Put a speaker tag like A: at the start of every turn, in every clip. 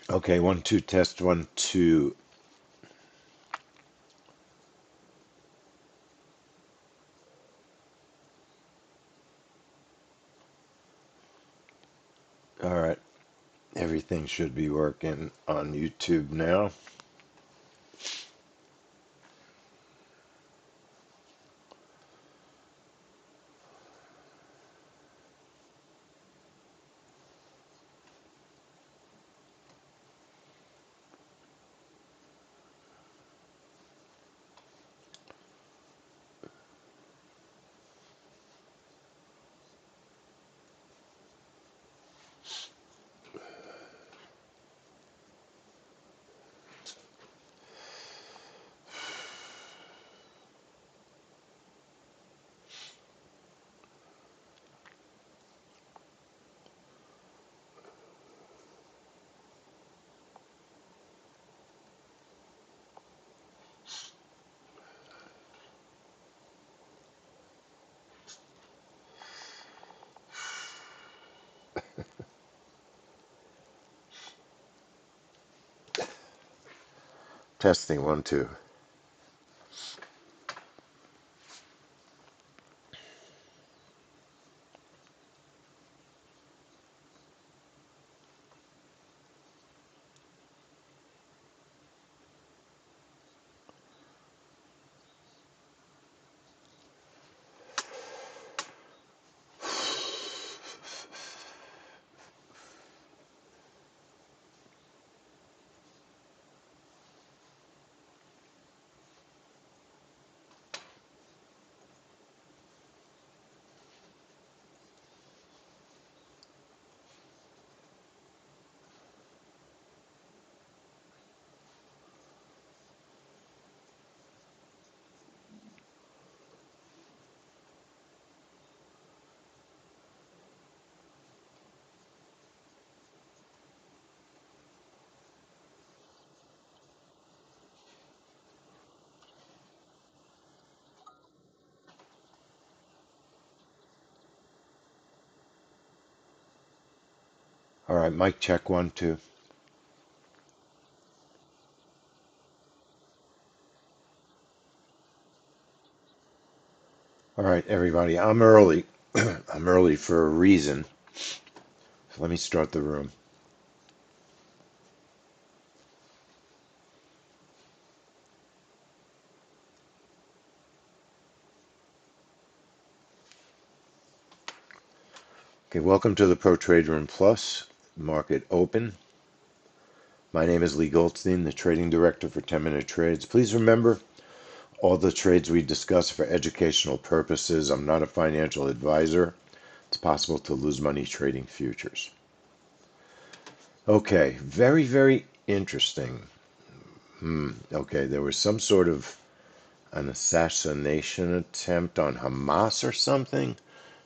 A: Okay, 1 2 test 1 2. All right, everything should be working on YouTube now. Testing 1 2. All right, mic check 1 2. All right, everybody, I'm early. I'm early for a reason. So let me start the room. Okay, welcome to the Pro Trade Room Plus Market Open. My name is Lee Goldstein, the trading director for 10-Minute Trades. Please remember, all the trades we discuss are for educational purposes. I'm not a financial advisor. It's possible to lose money trading futures. Okay, very, very interesting. Okay, there was some sort of an assassination attempt on Hamas or something,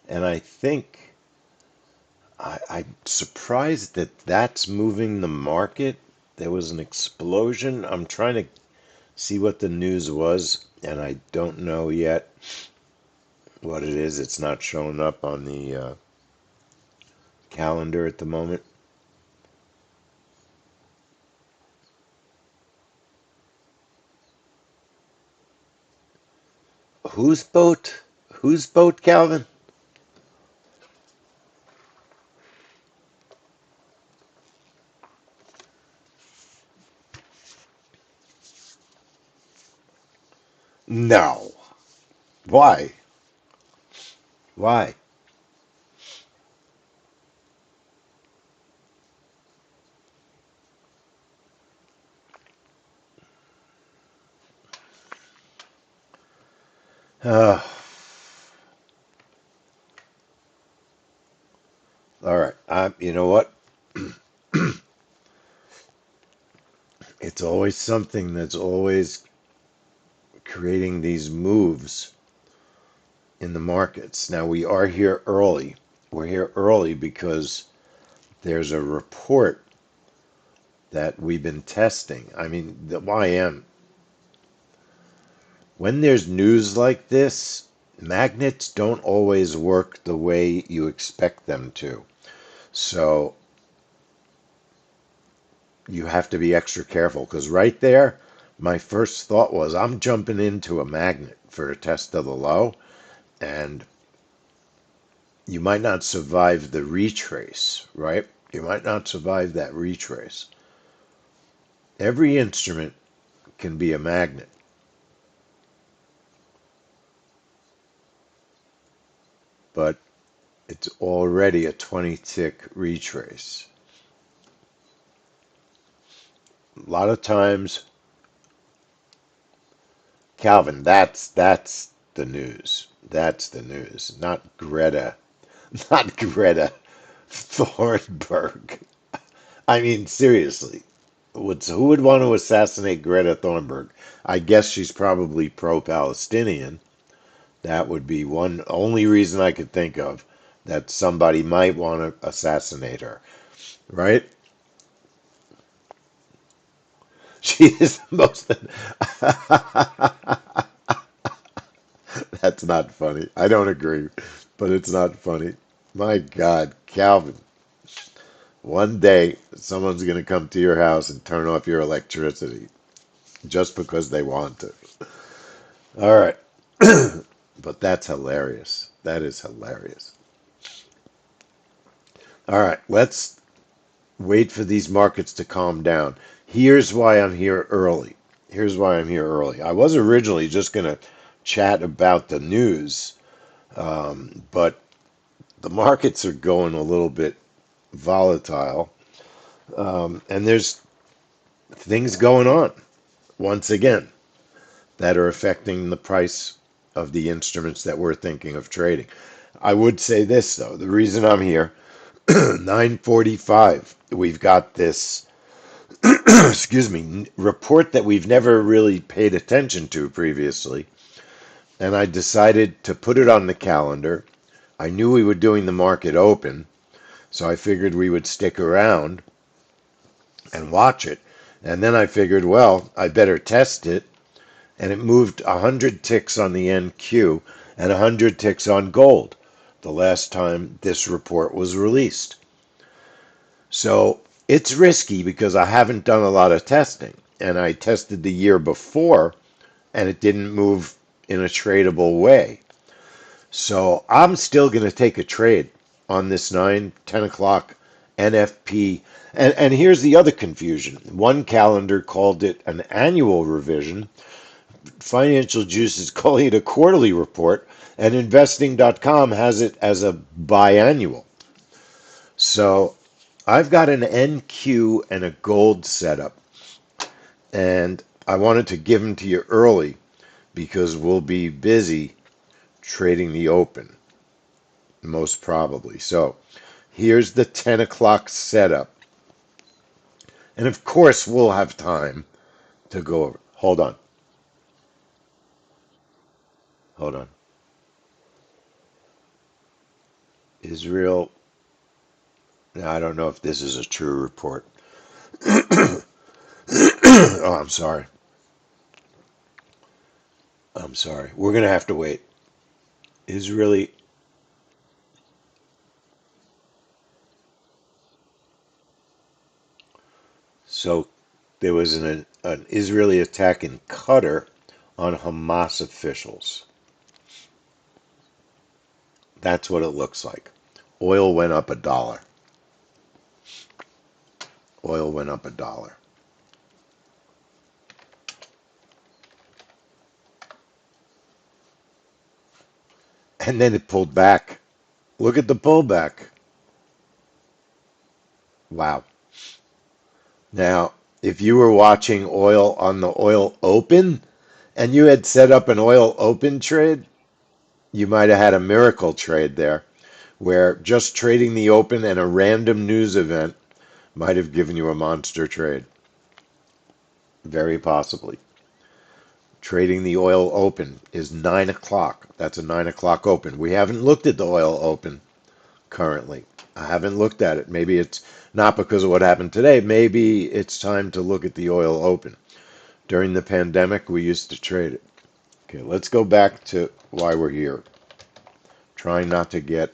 A: and I think I'm surprised that that's moving the market. There was an explosion. I'm trying to see what the news was, and I don't know yet what it is. It's not showing up on the calendar at the moment. Whose boat? Whose boat, Calvin? No. Why? Why? Uh, all right. You know what? It's always something that's always creating these moves in the markets. Now, we are here early. We're here early because there's a report that we've been testing. I mean, the YM, when there's news like this, magnets don't always work the way you expect them to. So you have to be extra careful because right there, my first thought was I'm jumping into a magnet for a test of the low, and you might not survive the retrace, right? You might not survive that retrace. Every instrument can be a magnet, but it's already a 20 tick retrace. A lot of times, Calvin, that's the news. That's the news, not Greta, not Greta Thornburg. I mean, seriously, who would want to assassinate Greta Thornburg? I guess she's probably pro-Palestinian. That would be one only reason I could think of that somebody might want to assassinate her, right? She is the most. That's not funny. I don't agree, but it's not funny. My God, Calvin, one day someone's going to come to your house and turn off your electricity just because they want to. All right. But that's hilarious. That is hilarious. All right, let's wait for these markets to calm down. Here's why I'm here early. Here's why I'm here early. I was originally just going to chat about the news, but the markets are going a little bit volatile, and there's things going on once again that are affecting the price of the instruments that we're thinking of trading. I would say this though, the reason I'm here, 9:45, we've got this excuse me, report that we've never really paid attention to previously, and I decided to put it on the calendar. I knew we were doing the market open, so I figured we would stick around and watch it. And then I figured, well, I better test it. And it moved 100 ticks on the NQ and 100 ticks on gold the last time this report was released. So it's risky because I haven't done a lot of testing. And I tested the year before and it didn't move in a tradable way. So I'm still going to take a trade on this 10 o'clock NFP. And here's the other confusion. One calendar called it an annual revision. Financial Juice is calling it a quarterly report. And investing.com has it as a biannual. So I've got an NQ and a gold setup. And I wanted to give them to you early because we'll be busy trading the open, most probably. So here's the 10 o'clock setup. And of course, we'll have time to go over. Hold on. Hold on. Israel. Now, I don't know if this is a true report. Oh, I'm sorry. I'm sorry. We're going to have to wait. Israeli. So there was an Israeli attack in Qatar on Hamas officials. That's what it looks like. Oil went up $1. Oil went up $1. And then it pulled back. Look at the pullback. Wow. Now, if you were watching oil on the oil open and you had set up an oil open trade, you might have had a miracle trade there where just trading the open and a random news event might have given you a monster trade. Very possibly. Trading the oil open is 9 o'clock. That's a 9 o'clock open. We haven't looked at the oil open currently. I haven't looked at it. Maybe it's not because of what happened today. Maybe it's time to look at the oil open. During the pandemic, we used to trade it. Okay, let's go back to why we're here. Trying not to get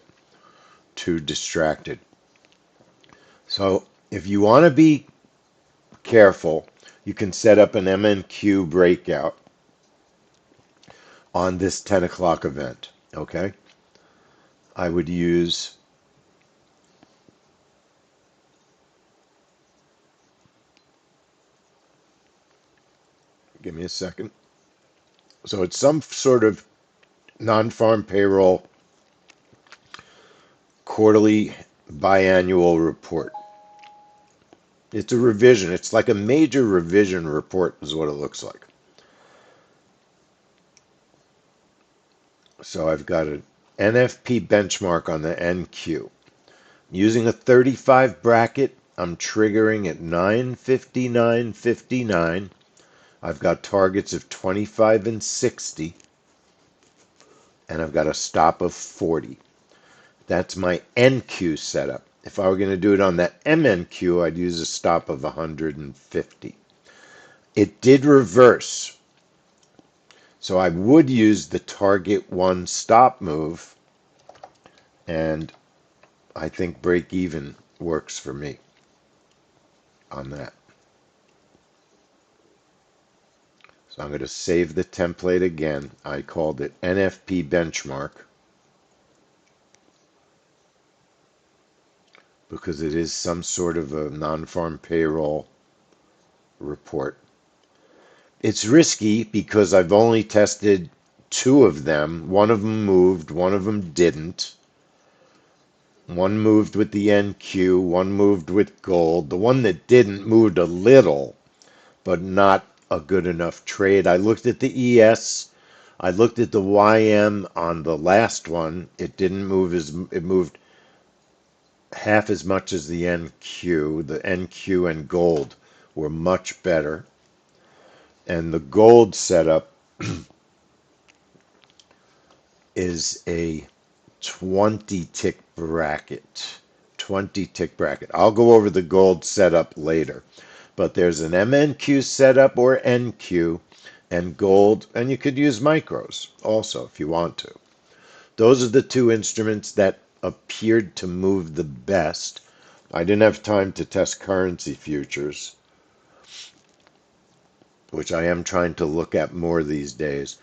A: too distracted. So, if you want to be careful, you can set up an MNQ breakout on this 10 o'clock event. Okay? I would use, give me a second. So it's some sort of non-farm payroll quarterly biannual report. It's a revision. It's like a major revision report is what it looks like. So I've got an NFP benchmark on the NQ. Using a 35 bracket, I'm triggering at 959.59. I've got targets of 25 and 60, and I've got a stop of 40. That's my NQ setup. If I were going to do it on the MNQ, I'd use a stop of 150. It did reverse, so I would use the target one stop move, and I think break even works for me on that. So I'm going to save the template again. I called it NFP benchmark because it is some sort of a non-farm payroll report. It's risky because I've only tested two of them. One of them moved, one of them didn't. One moved with the NQ, one moved with gold. The one that didn't moved a little, but not a good enough trade. I looked at the ES. I looked at the YM on the last one. It didn't move it moved half as much as the NQ. The NQ and gold were much better. And the gold setup is a 20 tick bracket. 20 tick bracket. I'll go over the gold setup later. But there's an MNQ setup or NQ and gold, and you could use micros also if you want to. Those are the two instruments that appeared to move the best. I didn't have time to test currency futures, which I am trying to look at more these days.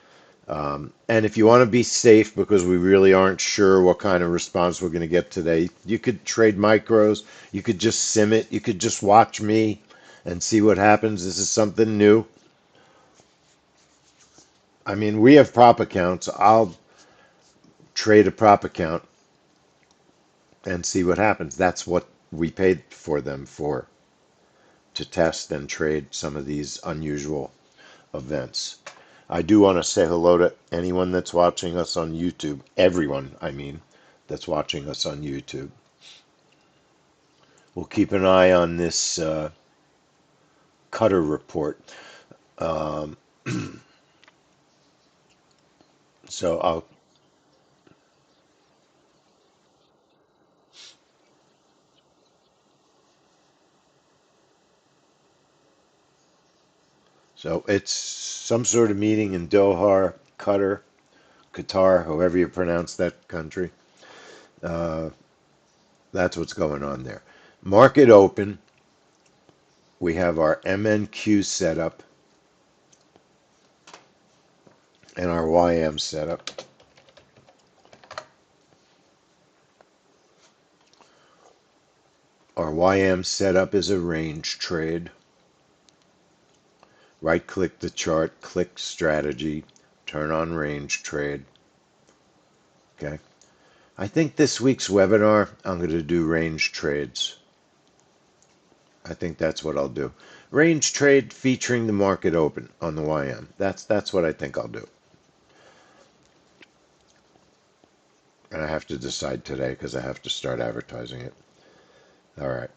A: And if you want to be safe, because we really aren't sure what kind of response we're going to get today, you could trade micros. You could just sim it. You could just watch me and see what happens. This is something new. I mean, we have prop accounts. I'll trade a prop account and see what happens. That's what we paid for them for, to test and trade some of these unusual events. I do want to say hello to anyone that's watching us on YouTube. Everyone, I mean, that's watching us on YouTube. We'll keep an eye on this Cutter report. Um, so I'll so it's some sort of meeting in Doha, Qatar, however you pronounce that country. Uh, that's what's going on there. Market open. We have our MNQ setup and our YM setup. Our YM setup is a range trade. Right click the chart, click strategy, turn on range trade. Okay. I think this week's webinar, I'm going to do range trades. I think that's what I'll do. Range trade featuring the market open on the YM. That's what I think I'll do. And I have to decide today because I have to start advertising it. All right.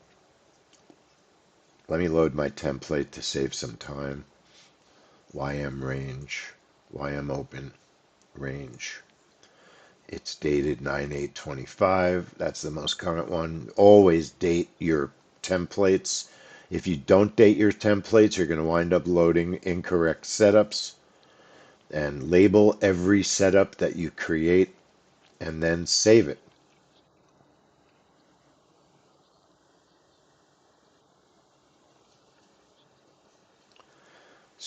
A: Let me load my template to save some time. YM range, YM open, range. It's dated 9/8/25. That's the most current one. Always date your templates. If you don't date your templates, you're going to wind up loading incorrect setups. And label every setup that you create and then save it.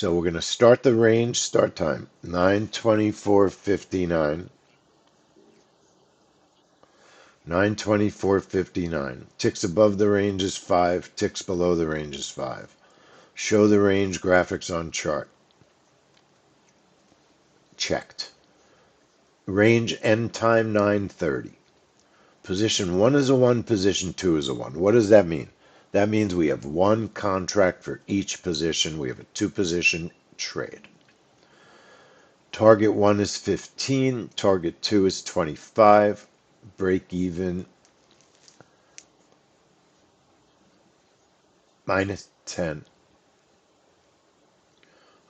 A: So we're going to start the range, start time, 9:24:59. 9:24:59. Ticks above the range is 5, ticks below the range is 5. Show the range graphics on chart. Checked. Range end time 9:30. Position 1 is a 1, position 2 is a 1. What does that mean? That means we have one contract for each position. We have a 2-position trade. Target 1 is 15, target 2 is 25, break even minus 10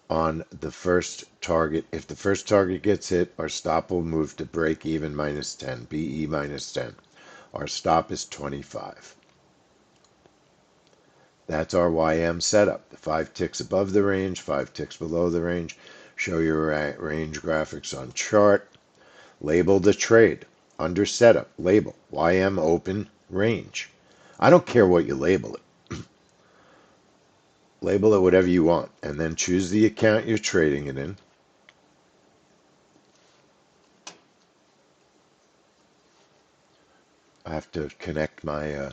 A: on the first target. If the first target gets hit, our stop will move to break even minus 10, BE minus 10. Our stop is 25. That's our YM setup. The 5 ticks above the range, 5 ticks below the range. Show your range graphics on chart. Label the trade. Under setup, label YM open range. I don't care what you label it. Label it whatever you want, and then choose the account you're trading it in. I have to connect my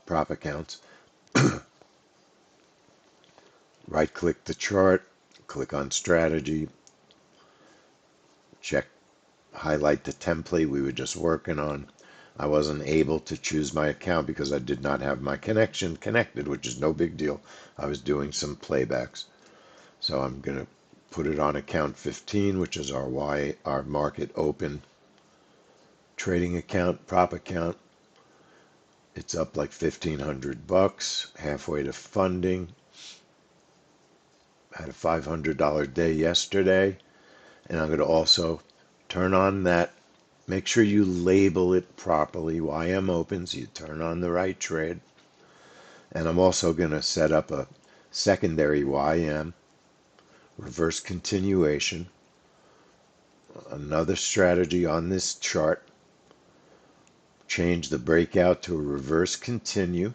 A: prop accounts. Right click the chart, click on strategy, check, highlight the template we were just working on. I wasn't able to choose my account because I did not have my connection connected, which is no big deal. I was doing some playbacks. So I'm going to put it on account 15, which is our market open trading account, prop account. It's up like $1,500, halfway to funding. Had a $500 day yesterday, and I'm going to also turn on that. Make sure you label it properly. YM opens, you turn on the right trade. And I'm also going to set up a secondary YM, reverse continuation, another strategy on this chart. Change the breakout to a reverse continue.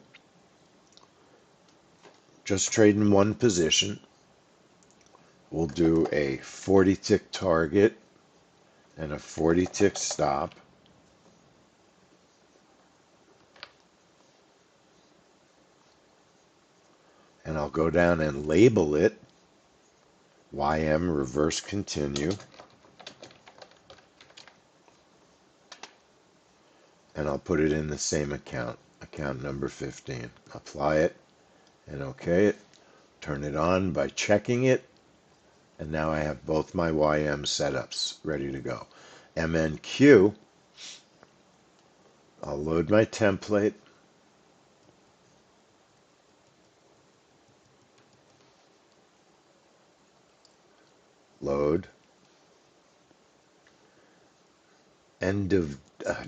A: Just trade in one position. We'll do a 40 tick target and a 40 tick stop. And I'll go down and label it YM reverse continue. And I'll put it in the same account, account number 15. Apply it and OK it. Turn it on by checking it. And now I have both my YM setups ready to go. MNQ, I'll load my template. Load. End of,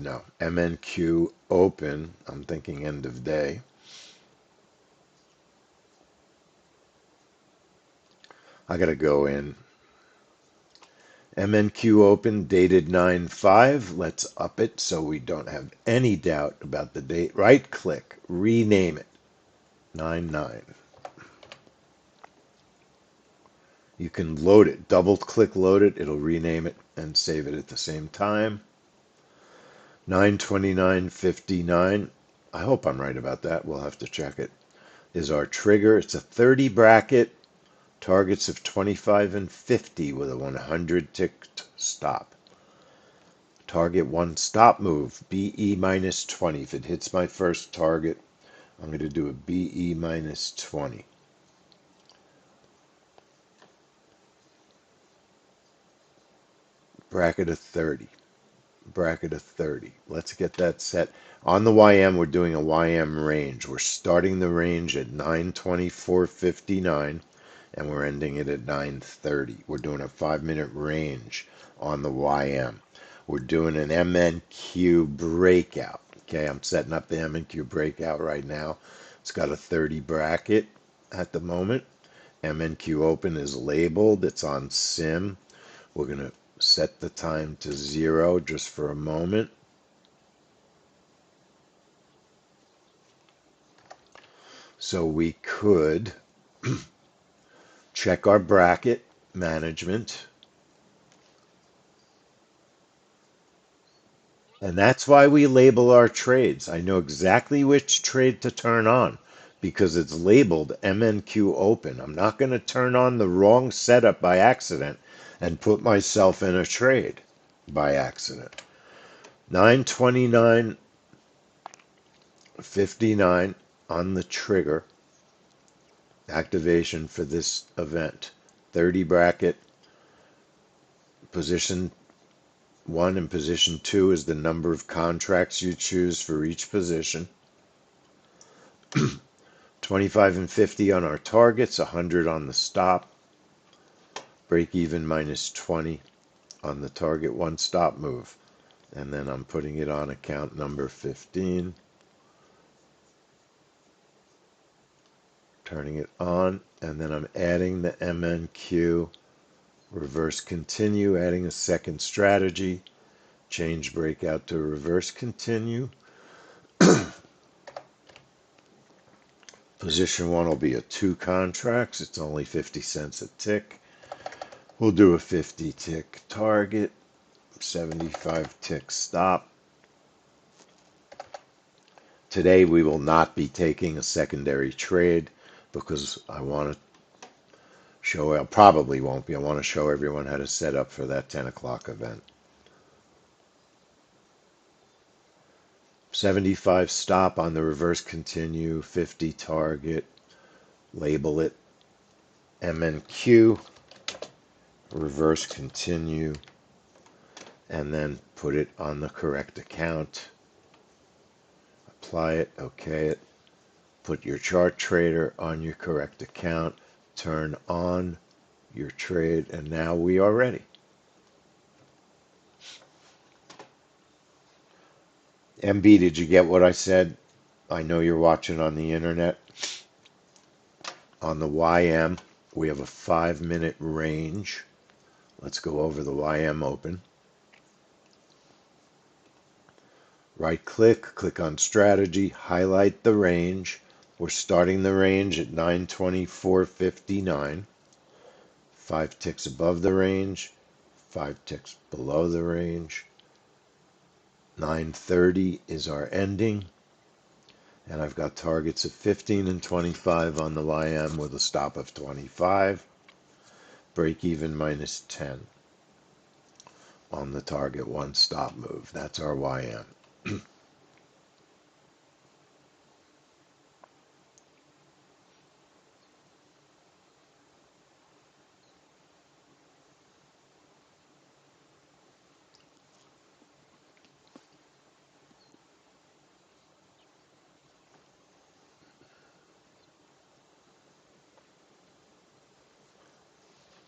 A: no, MNQ open. I'm thinking end of day. I got to go in. MNQ open, dated 9/5. Let's up it so we don't have any doubt about the date. Right click, rename it. 9/9. You can load it. Double click load it. It'll rename it and save it at the same time. 9/29/59. I hope I'm right about that. We'll have to check it. Is our trigger. It's a 30 bracket. Targets of 25 and 50 with a 100 tick stop. Target 1 stop move. BE minus 20. If it hits my first target, I'm going to do a BE minus 20. Bracket of 30. Bracket of 30. Let's get that set. On the YM, we're doing a YM range. We're starting the range at 9:24:59 and we're ending it at 9:30. We're doing a 5-minute range on the YM. We're doing an MNQ breakout. Okay, I'm setting up the MNQ breakout right now. It's got a 30 bracket at the moment. MNQ open is labeled. It's on sim. We're going to set the time to 0 just for a moment. So we could check our bracket management. And that's why we label our trades. I know exactly which trade to turn on because it's labeled MNQ open. I'm not going to turn on the wrong setup by accident and put myself in a trade by accident. 929.59 on the trigger activation for this event. 30 bracket, position 1 and position 2 is the number of contracts you choose for each position. 25 and 50 on our targets, 100 on the stop, break even minus 20 on the target one stop move. And then I'm putting it on account number 15, turning it on, and then I'm adding the MNQ, reverse continue, adding a second strategy, change breakout to reverse continue. Position 1 will be a 2 contracts, it's only 50 cents a tick. We'll do a 50 tick target, 75 tick stop. Today we will not be taking a secondary trade because I want to show, I probably won't be, I want to show everyone how to set up for that 10 o'clock event. 75 stop on the reverse continue, 50 target, label it MNQ, reverse continue, and then put it on the correct account. Apply it, okay it, put your chart trader on your correct account, turn on your trade, and now we are ready. MB, did you get what I said? I know you're watching on the internet. On the YM, we have a 5-minute range. Let's go over the YM open. Right click, click on strategy, highlight the range. We're starting the range at 924.59. 5 ticks above the range, 5 ticks below the range. 930 is our ending. And I've got targets of 15 and 25 on the YM with a stop of 25. Break even minus 10 on the target one stop move. That's our YM.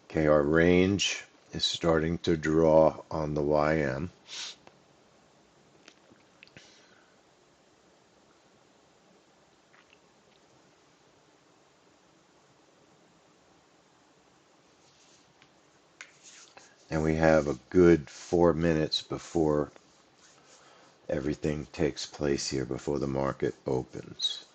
A: Okay, our range is starting to draw on the YM. And we have a good 4 minutes before everything takes place here, before the market opens.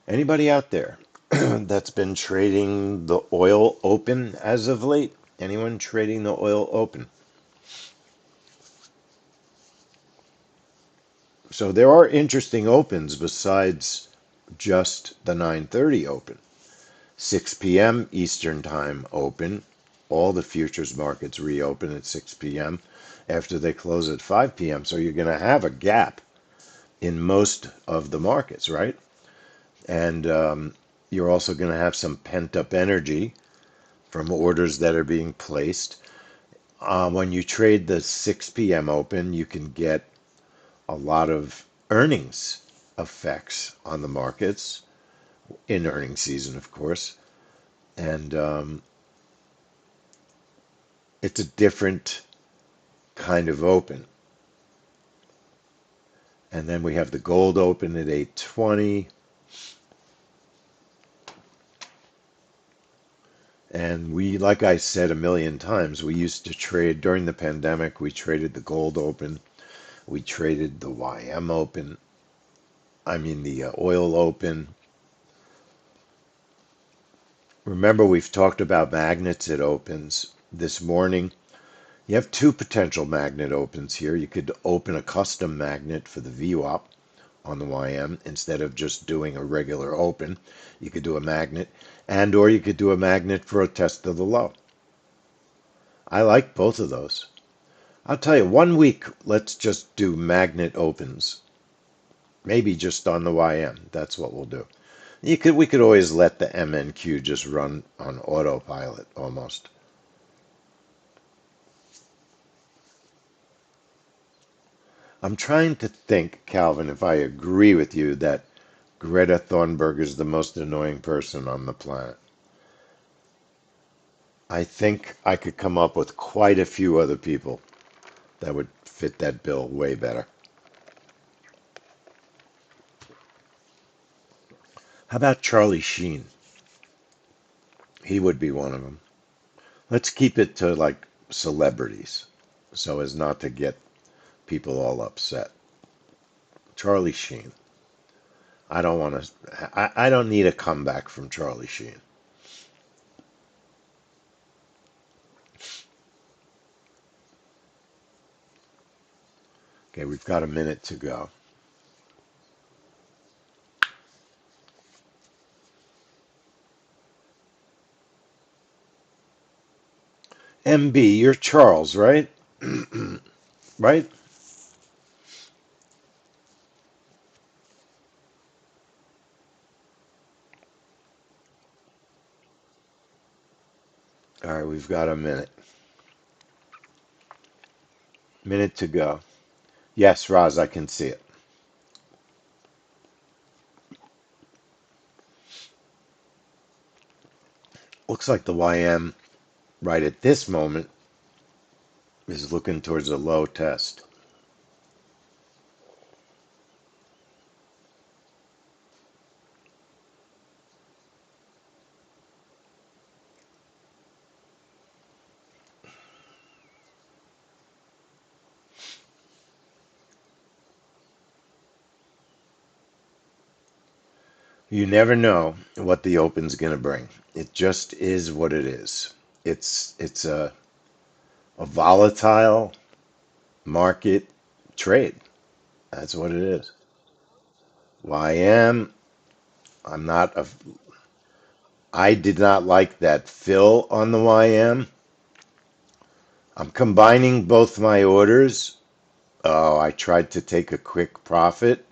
A: Anybody out there that's been trading the oil open as of late? Anyone trading the oil open? So there are interesting opens besides just the 9:30 open. 6 p.m. Eastern Time open. All the futures markets reopen at 6 p.m. after they close at 5 p.m. So you're going to have a gap in most of the markets, right? And you're also going to have some pent up energy from orders that are being placed. When you trade the 6 p.m. open, you can get a lot of earnings effects on the markets in earnings season, of course. And it's a different kind of open. And then we have the gold open at 820. And we, like I said a million times, we used to trade during the pandemic. We traded the gold open. We traded the YM open. I mean the oil open. Remember, we've talked about magnets at opens this morning. You have two potential magnet opens here. You could open a custom magnet for the VWAP on the YM instead of just doing a regular open. You could do a magnet, and or you could do a magnet for a test of the low. I like both of those. I'll tell you, 1 week, let's just do magnet opens. Maybe just on the YM. That's what we'll do. We could always let the MNQ just run on autopilot almost. I'm trying to think, Calvin, if I agree with you that Greta Thunberg is the most annoying person on the planet. I think I could come up with quite a few other people that would fit that bill way better. How about Charlie Sheen? He would be one of them. Let's keep it to like celebrities so as not to get people all upset. Charlie Sheen. I don't want to, I don't need a comeback from Charlie Sheen. Okay, we've got a minute to go. MB, you're Charles, right? Right? All right, we've got a minute. Minute to go. Yes, Roz, I can see it. Looks like the YM right at this moment is looking towards a low test. You never know what the open's going to bring. It just is what it is. It's a volatile market trade. That's what it is. YM, I'm not a I did not like that fill on the YM. I'm combining both my orders. Oh, I tried to take a quick profit.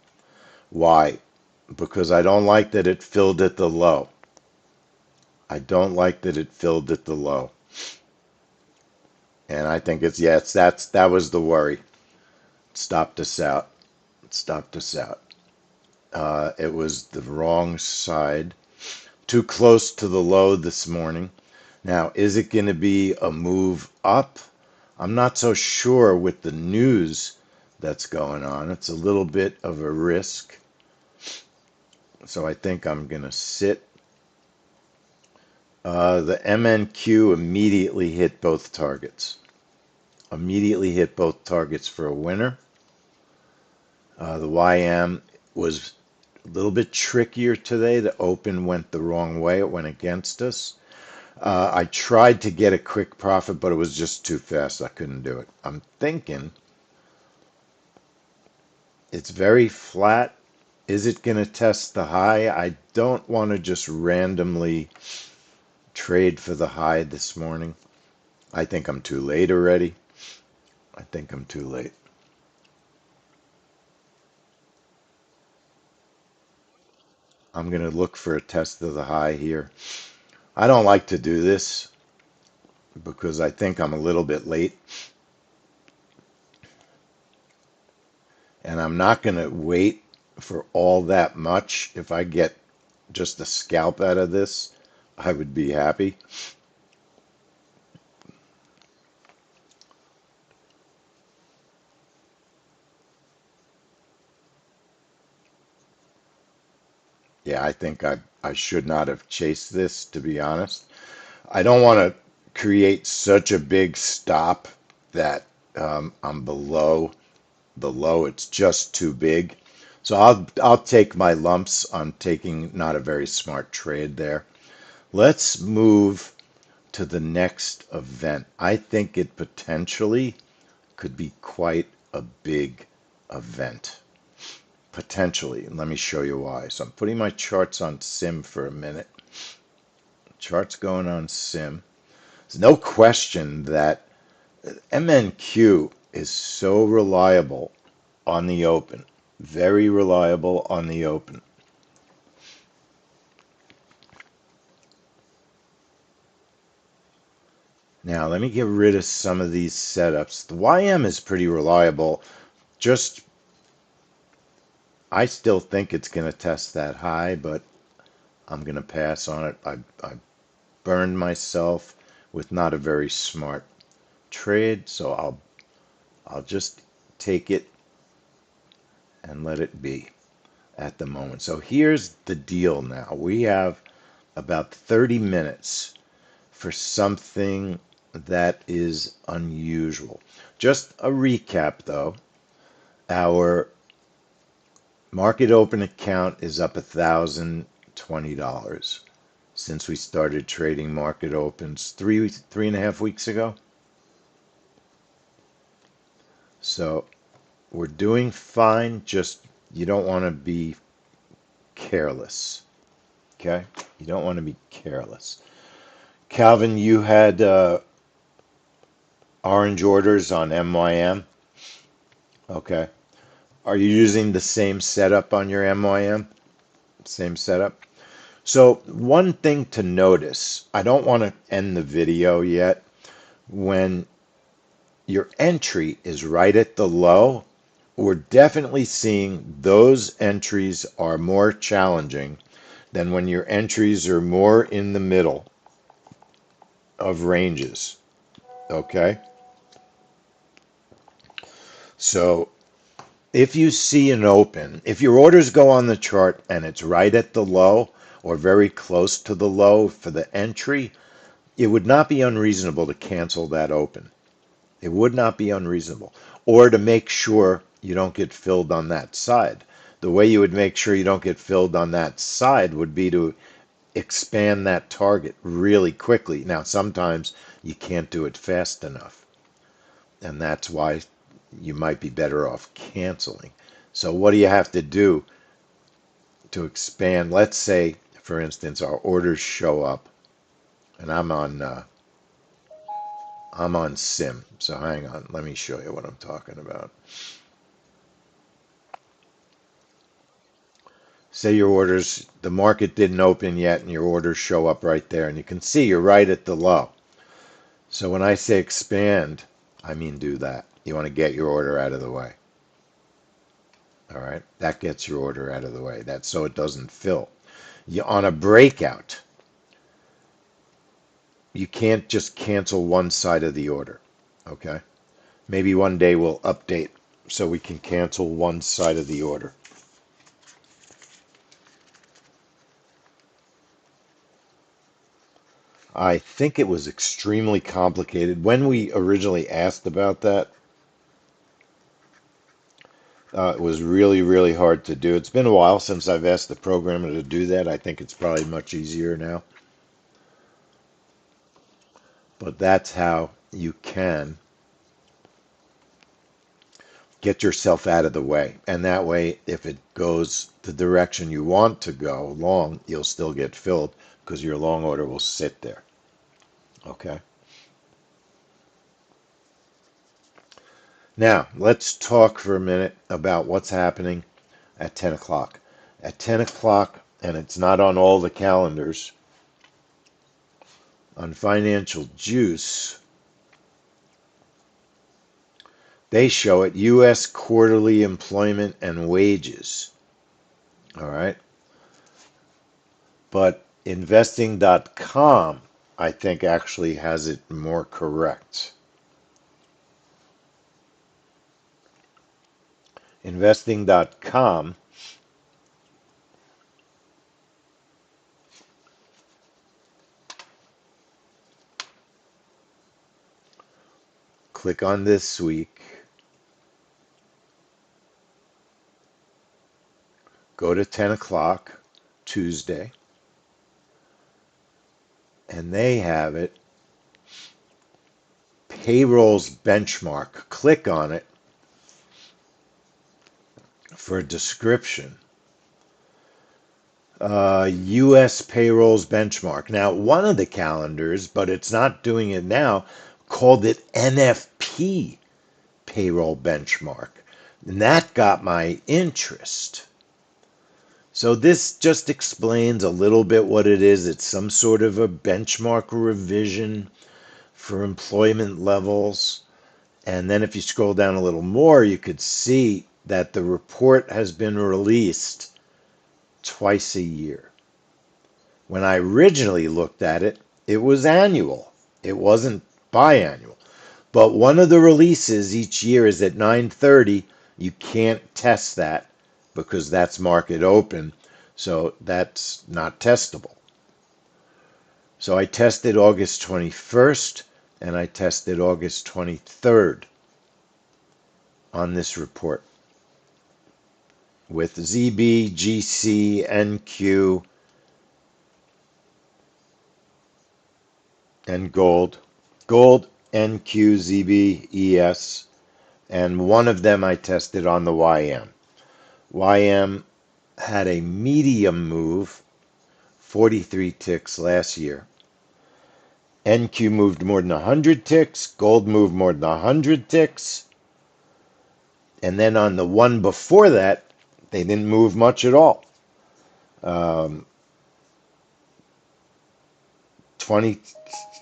A: Why? Because I don't like that it filled at the low. I don't like that it filled at the low. And I think it's yes, that was the worry. It stopped us out. It stopped us out. It was the wrong side. Too close to the low this morning. Now, is it going to be a move up? I'm not so sure with the news that's going on. It's a little bit of a risk. So I think I'm going to sit. The MNQ immediately hit both targets. Immediately hit both targets for a winner. The YM was a little bit trickier today. The open went the wrong way. It went against us. I tried to get a quick profit, but it was just too fast. I couldn't do it. I'm thinking it's very flat. Is it going to test the high? I don't want to just randomly trade for the high this morning. I think I'm too late already. I think I'm too late. I'm going to look for a test of the high here. I don't like to do this because I think I'm a little bit late. And I'm not going to wait for all that much. If I get just a scalp out of this, I would be happy. Yeah, I think I should not have chased this, to be honest. I don't want to create such a big stop that I'm below the low. It's just too big. So I'll take my lumps on taking not a very smart trade there. Let's move to the next event. I think it potentially could be quite a big event. Potentially. And let me show you why. So I'm putting my charts on sim for a minute. Charts going on sim. There's no question that MNQ is so reliable on the open. Very reliable on the open. Now, let me get rid of some of these setups. The YM is pretty reliable. Just, I still think it's going to test that high, but I'm going to pass on it. I burned myself with not a very smart trade, so I'll just take it and let it be at the moment. So here's the deal now. We have about 30 minutes for something that is unusual. Just a recap though. Our market open account is up $1,020 since we started trading market opens 3.5 weeks ago. So we're doing fine. Just you don't want to be careless. Okay? You don't want to be careless. Calvin, you had orange orders on MYM. Okay. Are you using the same setup on your MYM? Same setup? So, one thing to notice, I don't want to end the video yet. When your entry is right at the low, we're definitely seeing those entries are more challenging than when your entries are more in the middle of ranges. Okay? So, if you see an open, if your orders go on the chart and it's right at the low or very close to the low for the entry, it would not be unreasonable to cancel that open. It would not be unreasonable. Or to make sure you don't get filled on that side. The way you would make sure you don't get filled on that side would be to expand that target really quickly. Now, sometimes you can't do it fast enough, and that's why you might be better off canceling. So, what do you have to do to expand? Let's say, for instance, our orders show up, and I'm on sim. So hang on, let me show you what I'm talking about. Say your orders, the market didn't open yet, and your orders show up right there, and you can see you're right at the low. So when I say expand, I mean do that. You want to get your order out of the way. All right, that gets your order out of the way. That's so it doesn't fill. On a breakout, you can't just cancel one side of the order. Okay, maybe one day we'll update so we can cancel one side of the order. I think it was extremely complicated. When we originally asked about that, it was really, really hard to do. It's been a while since I've asked the programmer to do that. I think it's probably much easier now. But that's how you can get yourself out of the way. And that way, if it goes the direction you want to go long, you'll still get filled because your long order will sit there. Okay. Now, let's talk for a minute about what's happening at 10 o'clock. At 10 o'clock, and it's not on all the calendars, on Financial Juice, they show it U.S. quarterly employment and wages. All right. But investing.com, I think, actually has it more correct. Investing.com, click on this week. go to 10 o'clock Tuesday, and they have it payrolls benchmark. Click on it for a description. U.S. payrolls benchmark. Now, one of the calendars, but it's not doing it now, called it NFP payroll benchmark. And that got my interest. So this just explains a little bit what it is. It's some sort of a benchmark revision for employment levels. And then if you scroll down a little more, you could see that the report has been released twice a year. When I originally looked at it, it was annual. It wasn't biannual. But one of the releases each year is at 9:30. You can't test that because that's market open. So that's not testable. So I tested August 21st and I tested August 23rd on this report with ZB, GC, NQ, and gold. Gold, NQ, ZB, ES, and one of them I tested on the YM. YM had a medium move, 43 ticks last year. NQ moved more than 100 ticks. Gold moved more than 100 ticks. And then on the one before that, they didn't move much at all. Um, 20,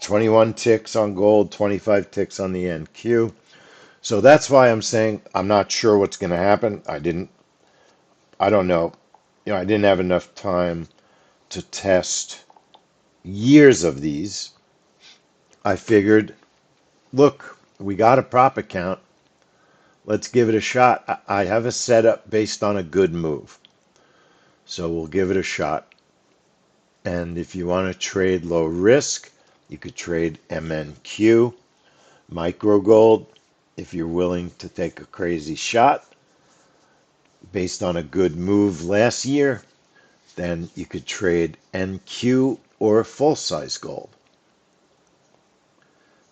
A: 21 ticks on gold, 25 ticks on the NQ. So that's why I'm saying I'm not sure what's going to happen. I don't know. I didn't have enough time to test years of these. I figured, look, we got a prop account. Let's give it a shot. I have a setup based on a good move. So we'll give it a shot. And if you want to trade low risk, you could trade MNQ, micro gold. If you're willing to take a crazy shot based on a good move last year, then you could trade NQ or full size gold.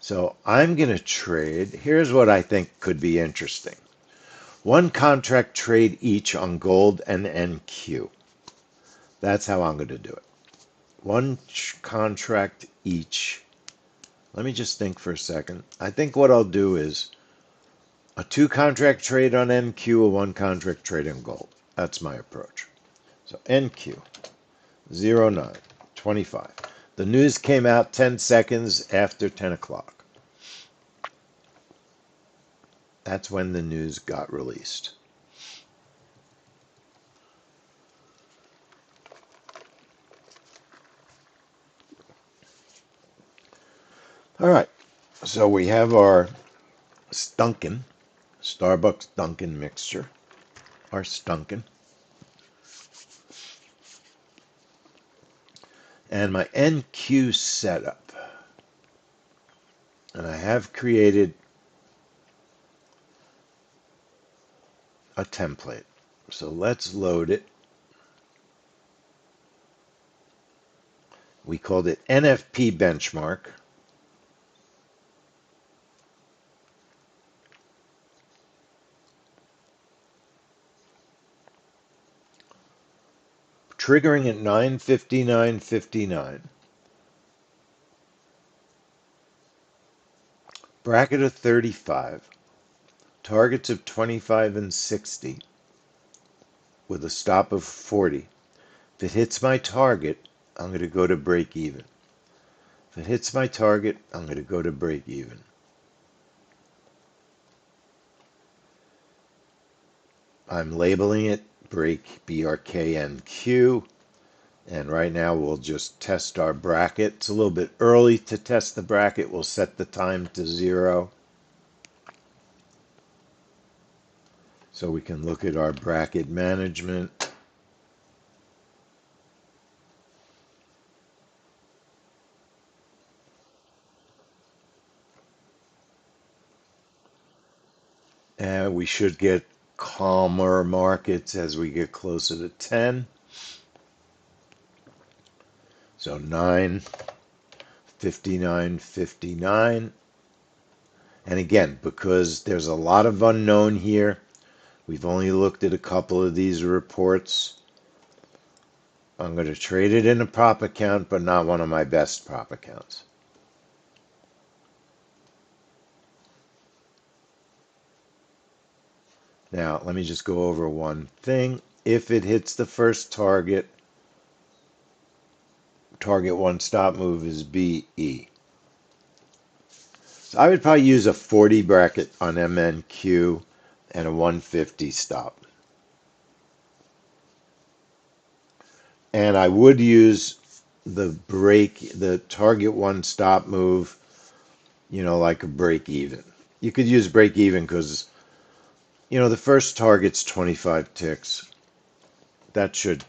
A: So I'm going to trade. Here's what I think could be interesting. One contract trade each on gold and NQ. That's how I'm going to do it. One contract each. Let me just think for a second. I think what I'll do is a two contract trade on NQ, a one contract trade on gold. That's my approach. So NQ 0925. The news came out 10 seconds after 10 o'clock. That's when the news got released. All right. So we have our Stunkin, Starbucks Dunkin mixture, our Stunkin. And my NQ setup. And I have created a template. So let's load it. We called it NFP benchmark. Triggering at 9:59:59. Bracket of 35. Targets of 25 and 60 with a stop of 40. If it hits my target, I'm going to go to break even. If it hits my target, I'm going to go to break even. I'm labeling it break BRKNQ. And right now we'll just test our bracket. It's a little bit early to test the bracket. We'll set the time to 0. So we can look at our bracket management. And we should get calmer markets as we get closer to 10. So 9:59.59. And again, because there's a lot of unknown here, we've only looked at a couple of these reports. I'm going to trade it in a prop account, but not one of my best prop accounts. Now, let me just go over one thing. If it hits the first target, target one stop move is BE. So I would probably use a 40 bracket on MNQ and a 150 stop. And I would use the target one stop move, like a break even. You could use break even because, the first target's 25 ticks. That should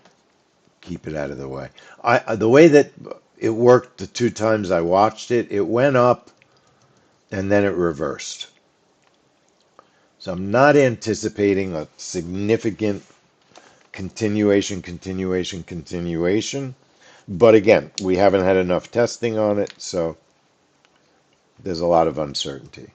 A: keep it out of the way. The way that it worked the two times I watched it, it went up and then it reversed. So I'm not anticipating a significant continuation. But again, we haven't had enough testing on it, so there's a lot of uncertainty.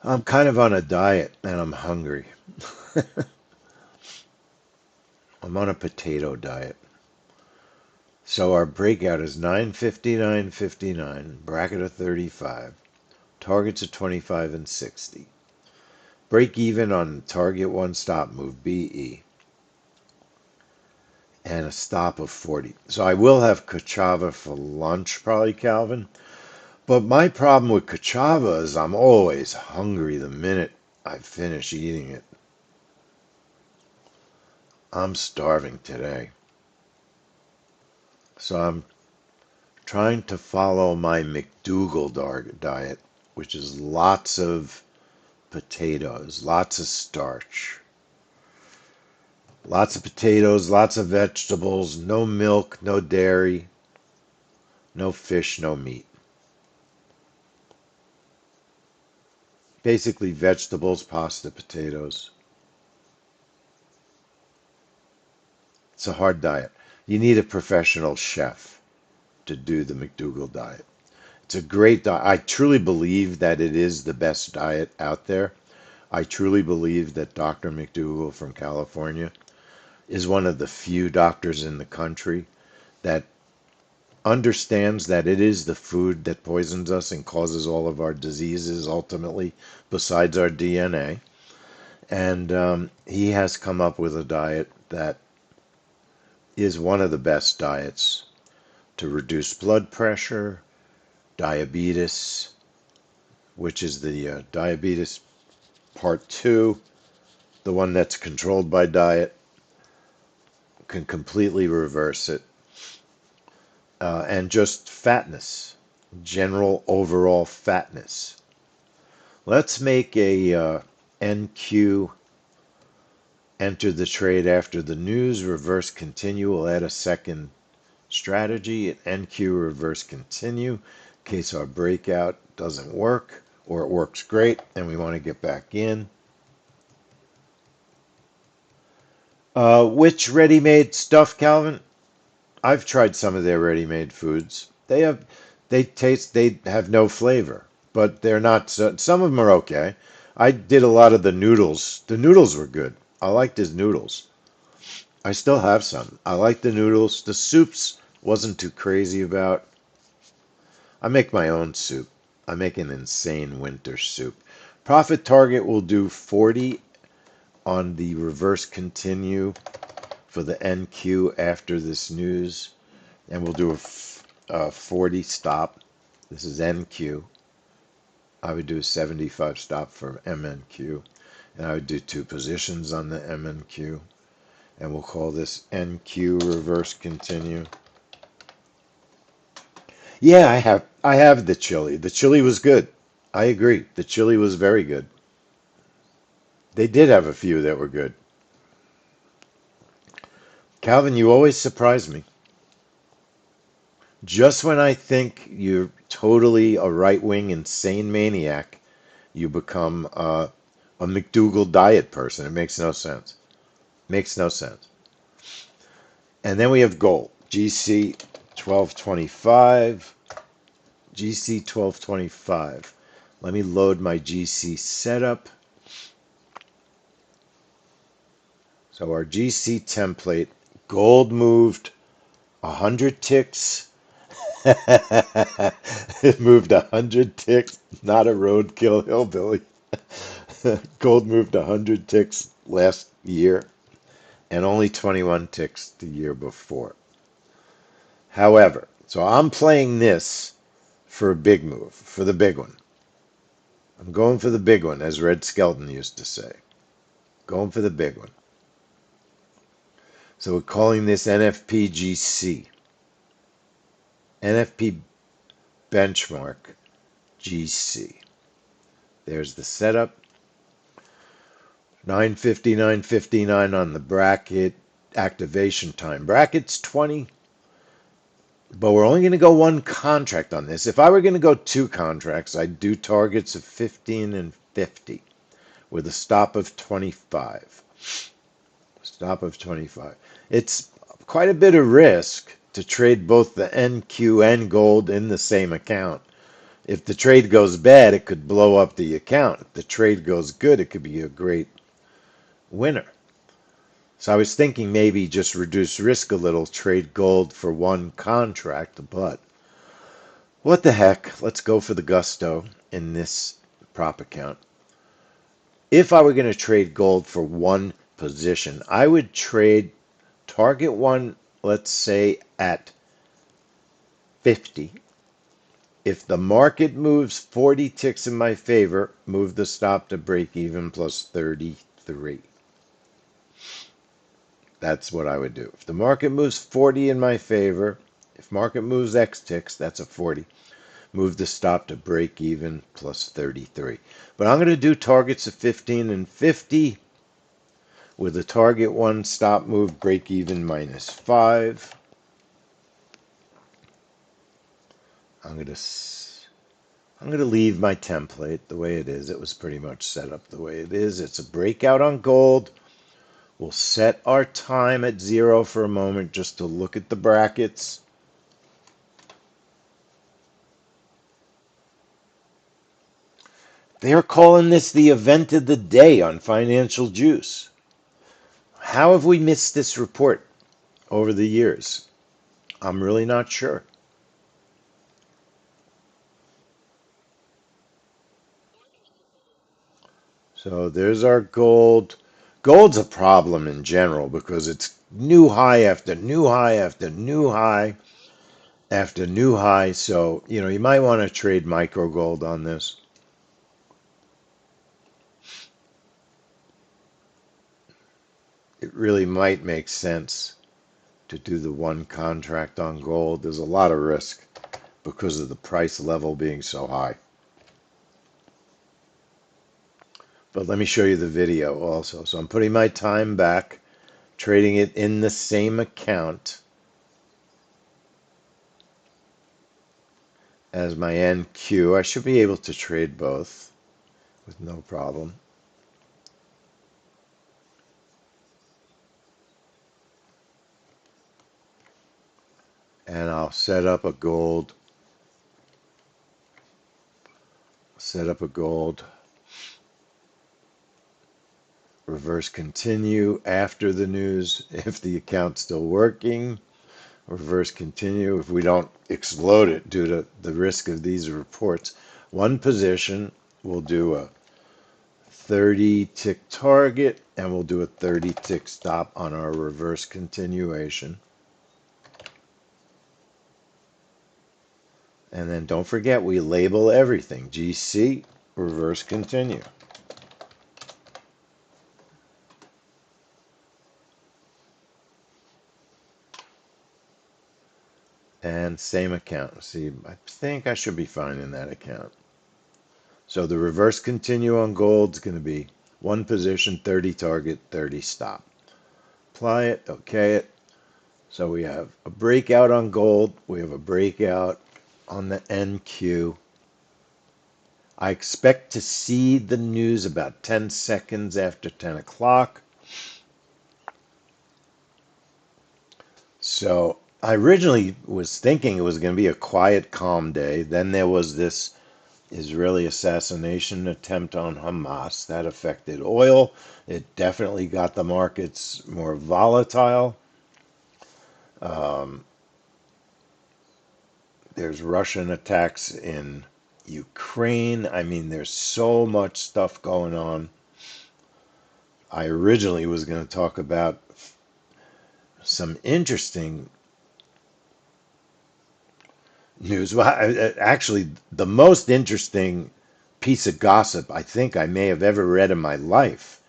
A: I'm kind of on a diet and I'm hungry. I'm on a potato diet. So our breakout is 959.59, bracket of 35, targets of 25 and 60. Break even on target one stop move, BE, and a stop of 40. So I will have Kachava for lunch, probably, Calvin. But my problem with Kachava is I'm always hungry the minute I finish eating it. I'm starving today. So I'm trying to follow my McDougall diet, which is lots of potatoes, lots of starch, lots of potatoes, lots of vegetables, no milk, no dairy, no fish, no meat. Basically, vegetables, pasta, potatoes. It's a hard diet. You need a professional chef to do the McDougall diet. It's a great diet. I truly believe that it is the best diet out there. I truly believe that Dr. McDougall from California is one of the few doctors in the country that understands that it is the food that poisons us and causes all of our diseases ultimately, besides our DNA. And he has come up with a diet that is one of the best diets to reduce blood pressure, diabetes, which is the diabetes part two, the one that's controlled by diet, can completely reverse it. And just fatness, general overall fatness. Let's make a NQ enter the trade after the news, reverse continue. We'll add a second strategy, an NQ reverse continue, in case our breakout doesn't work or it works great and we want to get back in. Which ready-made stuff, Calvin? I've tried some of their ready-made foods. They have no flavor, but they're not. Some of them are okay. I did a lot of the noodles. The noodles were good. I liked his noodles. I still have some. I like the noodles. The soups wasn't too crazy about. I make my own soup. I make an insane winter soup. Profit target will do 40 on the reverse continue for the NQ after this news, and we'll do a 40 stop. This is NQ. I would do a 75 stop for MNQ, and I would do two positions on the MNQ, and we'll call this NQ reverse continue. Yeah, I have the chili. The chili was good. I agree. The chili was very good. They did have a few that were good. Calvin, you always surprise me. Just when I think you're totally a right-wing insane maniac, you become a McDougal diet person. It makes no sense. Makes no sense. And then we have gold. GC 1225. GC 1225. Let me load my GC setup. So our GC template, gold moved 100 ticks. It moved 100 ticks, not a roadkill hillbilly. Gold moved 100 ticks last year and only 21 ticks the year before. However, so I'm playing this for a big move, for the big one. I'm going for the big one, as Red Skelton used to say. Going for the big one. So we're calling this NFPGC. NFP benchmark GC. There's the setup. 950, 959 on the bracket. Activation time. Bracket's 20, but we're only going to go one contract on this. If I were going to go two contracts, I'd do targets of 15 and 50 with a stop of 25. Stop of 25. It's quite a bit of risk to trade both the NQ and gold in the same account. If the trade goes bad, it could blow up the account. If the trade goes good, it could be a great winner. So I was thinking maybe just reduce risk a little, trade gold for one contract, but what the heck? Let's go for the gusto in this prop account. If I were going to trade gold for one position, I would trade target one, let's say at 50. If the market moves 40 ticks in my favor, move the stop to break even plus 33. That's what I would do. If the market moves 40 in my favor, if market moves X ticks, that's a 40. Move the stop to break even plus 33. But I'm going to do targets of 15 and 50 with a target one stop move break even minus 5. I'm going to leave my template the way it is. It was pretty much set up the way it is. It's a breakout on gold. We'll set our time at 0 for a moment just to look at the brackets. They are calling this the event of the day on Financial Juice. How have we missed this report over the years? I'm really not sure. So there's our gold. Gold's a problem in general because it's new high after new high after new high after new high. So, you might want to trade micro gold on this. It really might make sense to do the one contract on gold. There's a lot of risk because of the price level being so high. But let me show you the video also. So I'm putting my time back, trading it in the same account as my NQ. I should be able to trade both with no problem. And I'll set up a gold reverse continue after the news if the account's still working. Reverse continue if we don't explode it due to the risk of these reports. One position, we'll do a 30 tick target and we'll do a 30 tick stop on our reverse continuation. And then don't forget we label everything. GC, reverse continue. And same account. See, I think I should be fine in that account. So the reverse continue on gold is going to be One position, 30 target, 30 stop. Apply it, okay it. So we have a breakout on gold. We have a breakout on the NQ. I expect to see the news about 10 seconds after 10 o'clock. So I originally was thinking it was going to be a quiet, calm day. Then there was this Israeli assassination attempt on Hamas that affected oil. It definitely got the markets more volatile. Um, there's Russian attacks in Ukraine. I mean, there's so much stuff going on. I originally was going to talk about some interesting news. Well, actually, the most interesting piece of gossip I think I may have ever read in my life.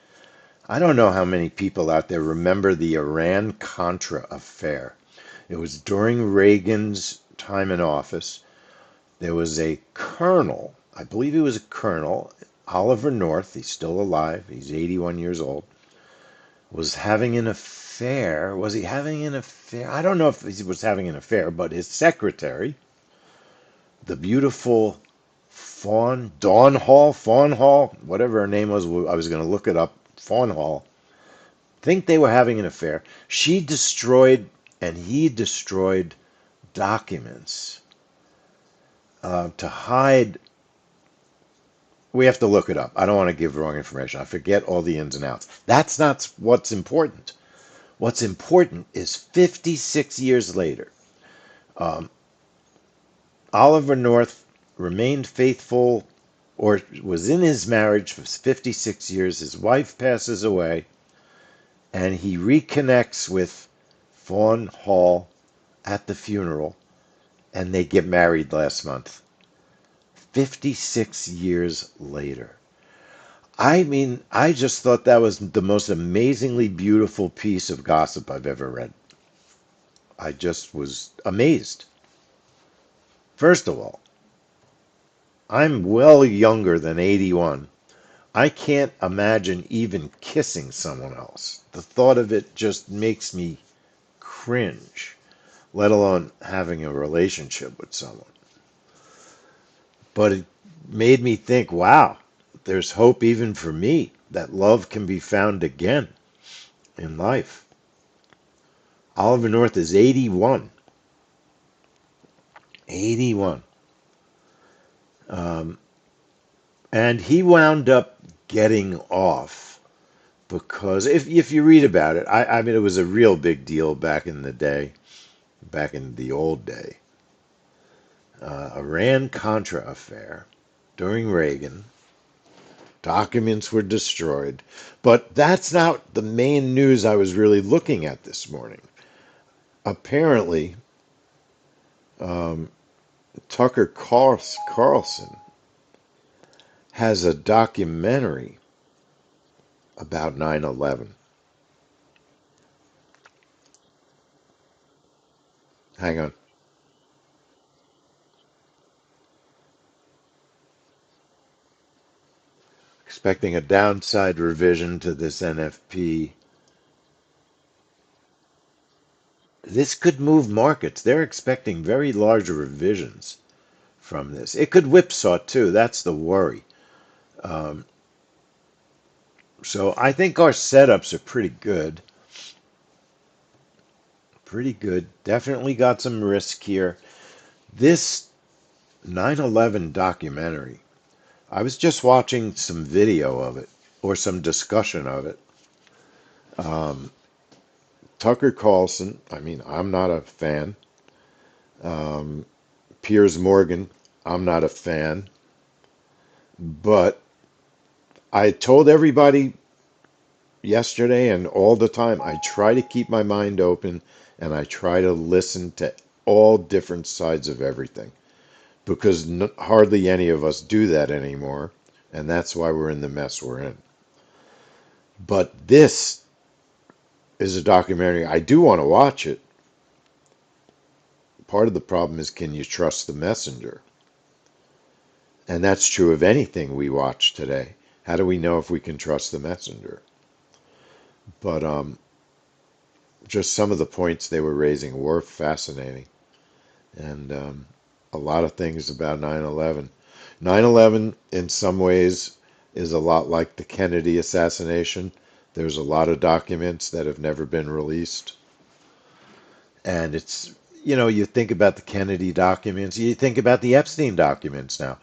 A: I don't know how many people out there remember the Iran-Contra affair. It was during Reagan's time in office. There was a colonel, I believe he was a colonel, Oliver North, he's still alive, he's 81 years old, was having an affair. Was he having an affair? I don't know if he was having an affair, but his secretary, the beautiful Fawn Hall, whatever her name was, I was going to look it up, Fawn Hall, think they were having an affair. She destroyed and he destroyed documents to hide. We have to look it up. I don't want to give wrong information. I forget all the ins and outs. That's not what's important. What's important is 56 years later, um, Oliver North remained faithful or was in his marriage for 56 years. His wife passes away, and he reconnects with Fawn Hall at the funeral, and they get married last month. 56 years later. I mean, I just thought that was the most amazingly beautiful piece of gossip I've ever read. I just was amazed. First of all, I'm well younger than 81. I can't imagine even kissing someone else. The thought of it just makes me cringe, let alone having a relationship with someone. But it made me think, wow, there's hope even for me that love can be found again in life. Oliver North is 81. 81. Um, and he wound up getting off because if you read about it, I mean, it was a real big deal back in the day, back in the old day. Iran-Contra affair during Reagan. Documents were destroyed. But that's not the main news I was really looking at this morning. Apparently, um, Tucker Carlson has a documentary about 9/11. Hang on. Expecting a downside revision to this NFP. This could move markets. They're expecting very large revisions from this. It could whipsaw too. That's the worry. Um, so I think our setups are pretty good. Pretty good. Definitely got some risk here. This 9/11 documentary, I was just watching some video of it or some discussion of it. Um, Tucker Carlson, I mean, I'm not a fan. Um, Piers Morgan, I'm not a fan. But I told everybody yesterday and all the time, I try to keep my mind open and I try to listen to all different sides of everything because hardly any of us do that anymore. And that's why we're in the mess we're in. But this is a documentary. I do want to watch it. Part of the problem is, can you trust the messenger? And that's true of anything we watch today. How do we know if we can trust the messenger? But just some of the points they were raising were fascinating, and a lot of things about 9/11. 9/11, in some ways, is a lot like the Kennedy assassination. There's a lot of documents that have never been released, and you think about the Kennedy documents, you think about the Epstein documents now.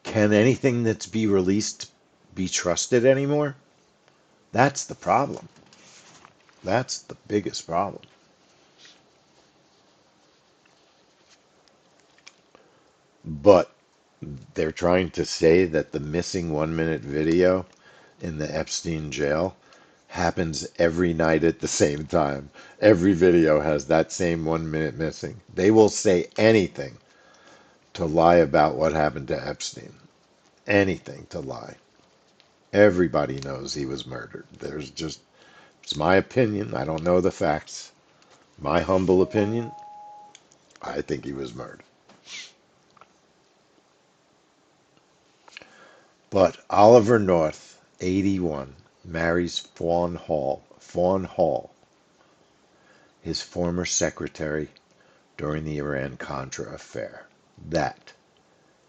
A: Can anything that's be released be trusted anymore? That's the problem. That's the biggest problem. But they're trying to say that the missing 1 minute video in the Epstein jail happens every night at the same time. Every video has that same 1 minute missing. They will say anything to lie about what happened to Epstein. Anything to lie. Everybody knows he was murdered. It's my opinion. I don't know the facts. My humble opinion, I think he was murdered. But Oliver North, 81, marries Fawn Hall. Fawn Hall, his former secretary during the Iran-Contra affair. That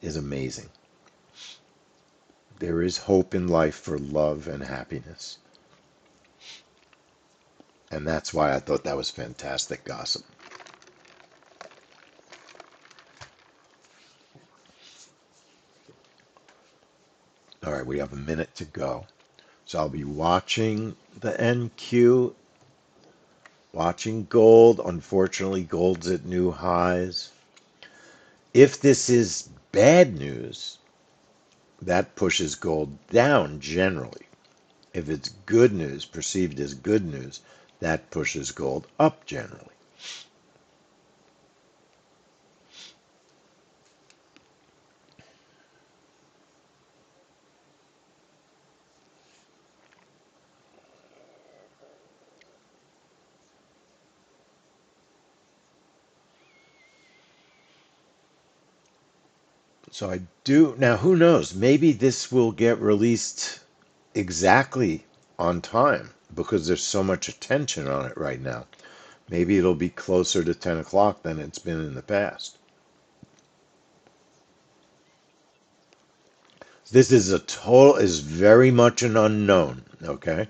A: is amazing. There is hope in life for love and happiness. And that's why I thought that was fantastic gossip. All right, we have a minute to go. So I'll be watching the NQ, watching gold. Unfortunately, gold's at new highs. If this is bad news, that pushes gold down generally. If it's good news, perceived as good news, that pushes gold up generally. So I do. Now, who knows? Maybe this will get released exactly on time because there's so much attention on it right now. Maybe it'll be closer to 10 o'clock than it's been in the past. This is very much an unknown, okay?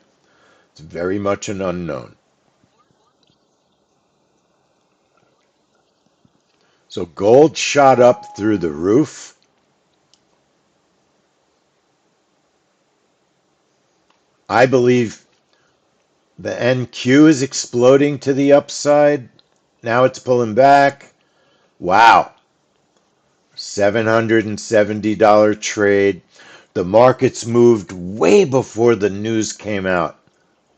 A: It's very much an unknown. So gold shot up through the roof. I believe the NQ is exploding to the upside. Now it's pulling back. Wow. $770 trade. The markets moved way before the news came out.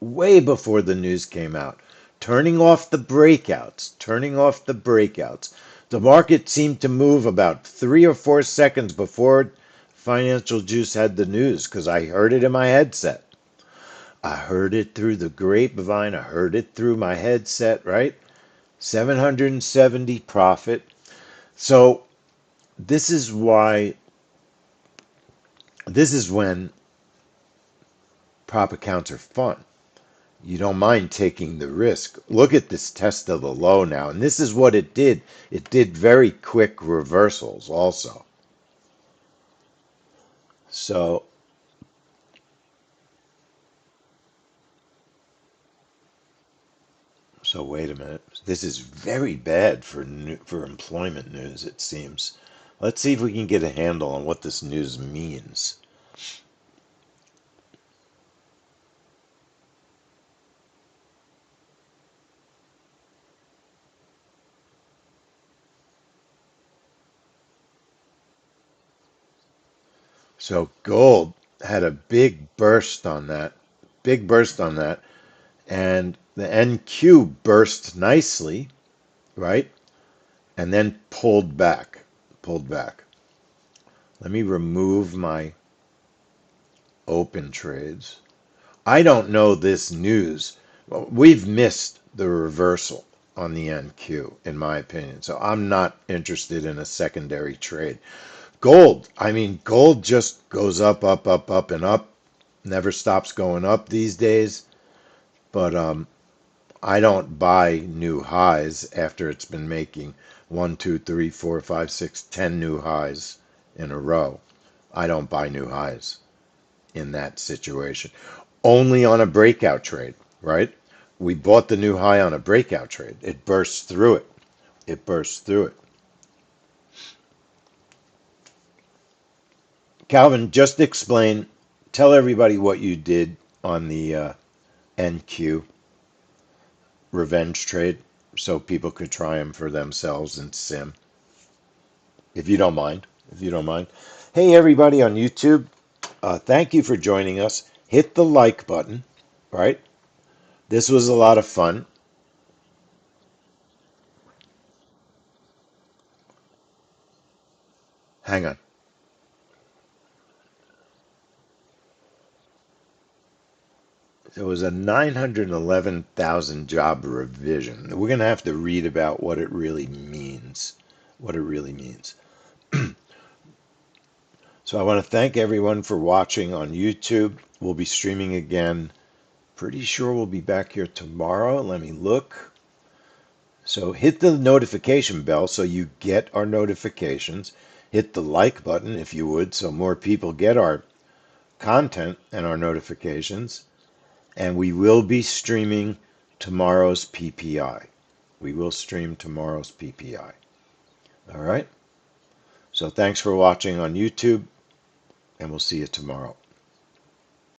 A: Way before the news came out. Turning off the breakouts. Turning off the breakouts. The market seemed to move about 3 or 4 seconds before Financial Juice had the news because I heard it in my headset. I heard it through the grapevine. I heard it through my headset, right? 770 profit. So this is why, this is when prop accounts are fun. You don't mind taking the risk. Look at this test of the low now. And this is what it did. It did very quick reversals also. So, so wait a minute. This is very bad for employment news, it seems. Let's see if we can get a handle on what this news means. So gold had a big burst on that. Big burst on that. And the NQ burst nicely, right? And then pulled back. Pulled back. Let me remove my open trades. I don't know this news. Well, we've missed the reversal on the NQ, in my opinion. So I'm not interested in a secondary trade. Gold, I mean, gold just goes up, up, up, up, and up. Never stops going up these days, but I don't buy new highs after it's been making one, two, three, four, five, six, 10 new highs in a row. I don't buy new highs in that situation. Only on a breakout trade, right? We bought the new high on a breakout trade. It burst through it. It burst through it. Calvin, just explain, tell everybody what you did on the NQ revenge trade so people could try them for themselves in sim, if you don't mind. If you don't mind. Hey, everybody on YouTube, thank you for joining us. Hit the like button, right? This was a lot of fun. Hang on. It was a 911,000 job revision. We're going to have to read about what it really means. What it really means. So I want to thank everyone for watching on YouTube. We'll be streaming again. Pretty sure we'll be back here tomorrow. Let me look. So hit the notification bell so you get our notifications. Hit the like button if you would so more people get our content and our notifications. And we will be streaming tomorrow's PPI. We will stream tomorrow's PPI. All right. So thanks for watching on YouTube, and we'll see you tomorrow.